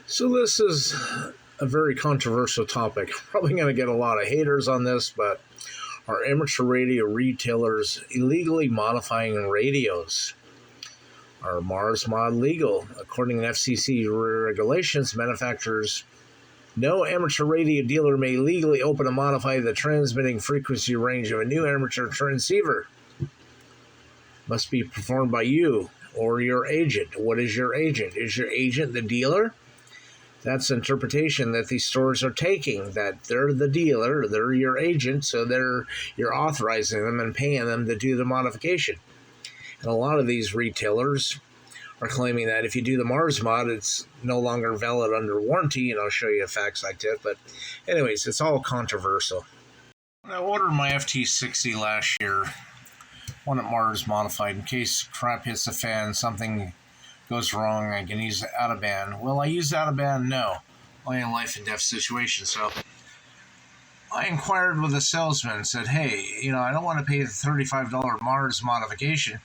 So this is a very controversial topic. Probably going to get a lot of haters on this, but are amateur radio retailers illegally modifying radios? Are Mars mod legal? According to FCC regulations, manufacturers, no amateur radio dealer may legally open and modify the transmitting frequency range of a new amateur transceiver. Must be performed by you or your agent. What is your agent? Is your agent the dealer? That's the interpretation that these stores are taking, that they're the dealer, they're your agent, so you're authorizing them and paying them to do the modification. And a lot of these retailers are claiming that if you do the Mars mod, it's no longer valid under warranty, and I'll show you facts like that. But anyways, it's all controversial. I ordered my FT60 last year, one at Mars modified, in case crap hits the fan, something goes wrong, I can use it out of band. Will I use it out of band? No. Only in life and death situation. So I inquired with the salesman, said, hey, I don't want to pay the $35 Mars modification.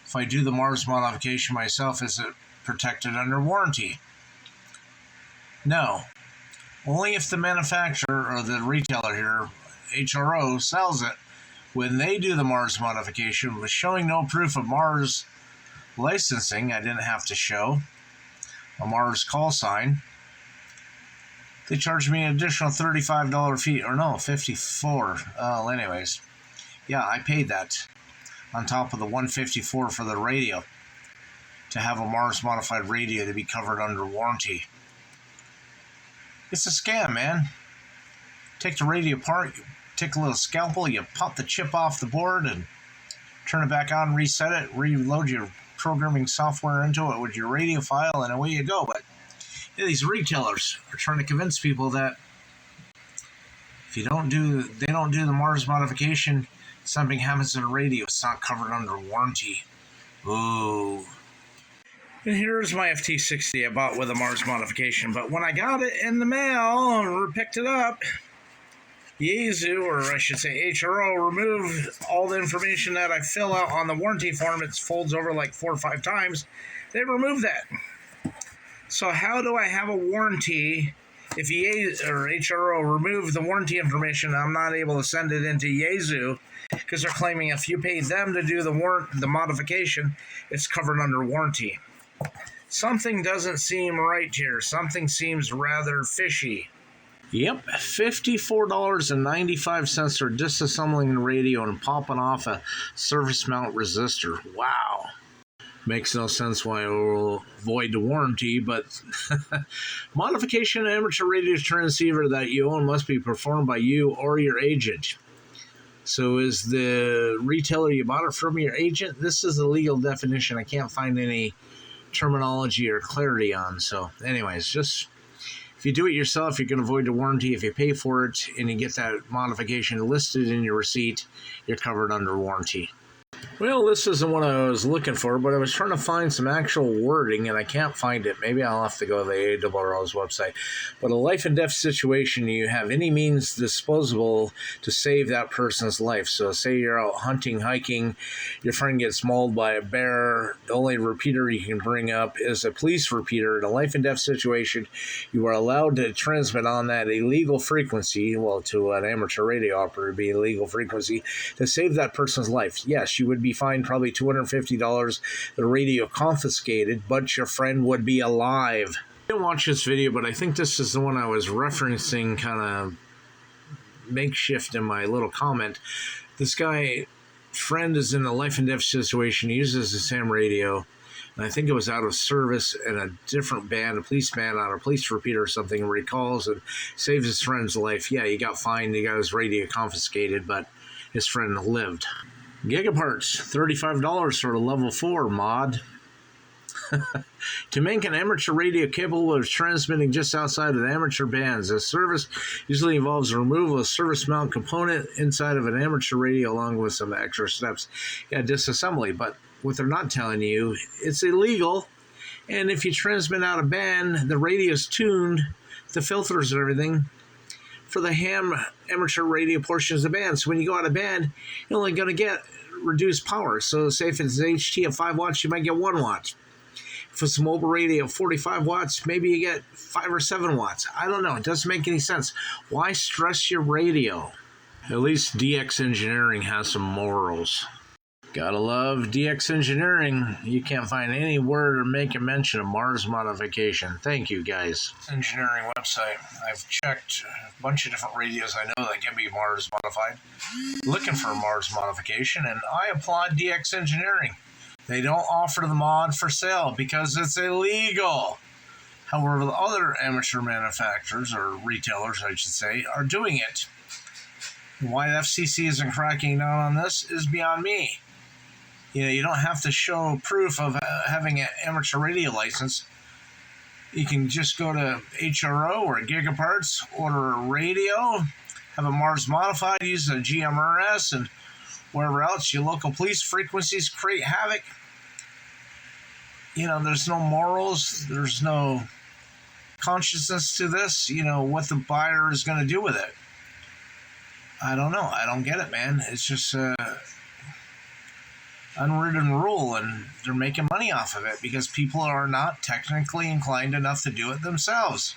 If I do the Mars modification myself, is it protected under warranty? No. Only if the manufacturer or the retailer here, HRO, sells it. When they do the Mars modification with showing no proof of Mars licensing, I didn't have to show a Mars call sign. They charged me an additional $35 fee, or no, $54. Well, anyways, yeah, I paid that on top of the $154 for the radio to have a Mars modified radio to be covered under warranty. It's a scam, man. Take the radio apart, you take a little scalpel, you pop the chip off the board and turn it back on, reset it, reload your programming software into it with your radio file, and away you go. But these retailers are trying to convince people that if they don't do the Mars modification, something happens to the radio, it's not covered under warranty. Ooh. And here's my FT60 I bought with a Mars modification, but when I got it in the mail and picked it up, Yaesu, or I should say HRO, removed all the information that I fill out on the warranty form. It folds over like 4 or 5 times. They removed that. So how do I have a warranty if Yaesu or HRO removed the warranty information? I'm not able to send it into Yaesu because they're claiming if you pay them to do the modification, it's covered under warranty. Something doesn't seem right here. Something seems rather fishy. Yep, $54.95 for disassembling the radio and popping off a surface mount resistor. Wow. Makes no sense why it will void the warranty, but modification of amateur radio transceiver that you own must be performed by you or your agent. So is the retailer you bought it from your agent? This is the legal definition. I can't find any terminology or clarity on. So anyways, just if you do it yourself, you're going to avoid the warranty. If you pay for it and you get that modification listed in your receipt, you're covered under warranty. Well, this isn't what I was looking for, but I was trying to find some actual wording, and I can't find it. Maybe I'll have to go to the ARRL's website. But a life and death situation, you have any means disposable to save that person's life. So say you're out hunting, hiking, your friend gets mauled by a bear. The only repeater you can bring up is a police repeater. In a life and death situation, you are allowed to transmit on that illegal frequency, well, to an amateur radio operator, it'd be a legal frequency, to save that person's life. Yes, you would be fined probably $250, the radio confiscated, but your friend would be alive. I didn't watch this video, but I think this is the one I was referencing kind of makeshift in my little comment. This guy, friend, is in a life and death situation. He uses the same radio, and I think it was out of service in a different band, a police band on a police repeater or something, where he calls and saves his friend's life. Yeah, he got fined, he got his radio confiscated, but his friend lived. Gigaparts, $35 for a level 4 mod. To make an amateur radio capable of transmitting just outside of the amateur bands, this service usually involves the removal of a service mount component inside of an amateur radio along with some extra steps. Yeah, disassembly, but what they're not telling you, it's illegal, and if you transmit out of band, the radio's tuned, the filters and everything, for the ham amateur radio portions of the band. So when you go out of band, you're only going to get reduced power. So say if it's HT of 5 watts, you might get 1 watt. If it's a mobile radio, 45 watts, maybe you get 5 or 7 watts. I don't know. It doesn't make any sense. Why stress your radio? At least DX Engineering has some morals. Gotta love DX Engineering. You can't find any word or make a mention of Mars modification. Thank you, guys. Engineering website. I've checked a bunch of different radios I know that can be Mars modified. Looking for Mars modification, and I applaud DX Engineering. They don't offer the mod for sale because it's illegal. However, the other amateur manufacturers, or retailers, I should say, are doing it. Why the FCC isn't cracking down on this is beyond me. You don't have to show proof of having an amateur radio license. You can just go to HRO or Gigaparts, order a radio, have a Mars modified, use a GMRS, and wherever else your local police frequencies create havoc. There's no morals, there's no consciousness to this, what the buyer is going to do with it. I don't know. I don't get it, man. It's just unwritten rule, and they're making money off of it because people are not technically inclined enough to do it themselves.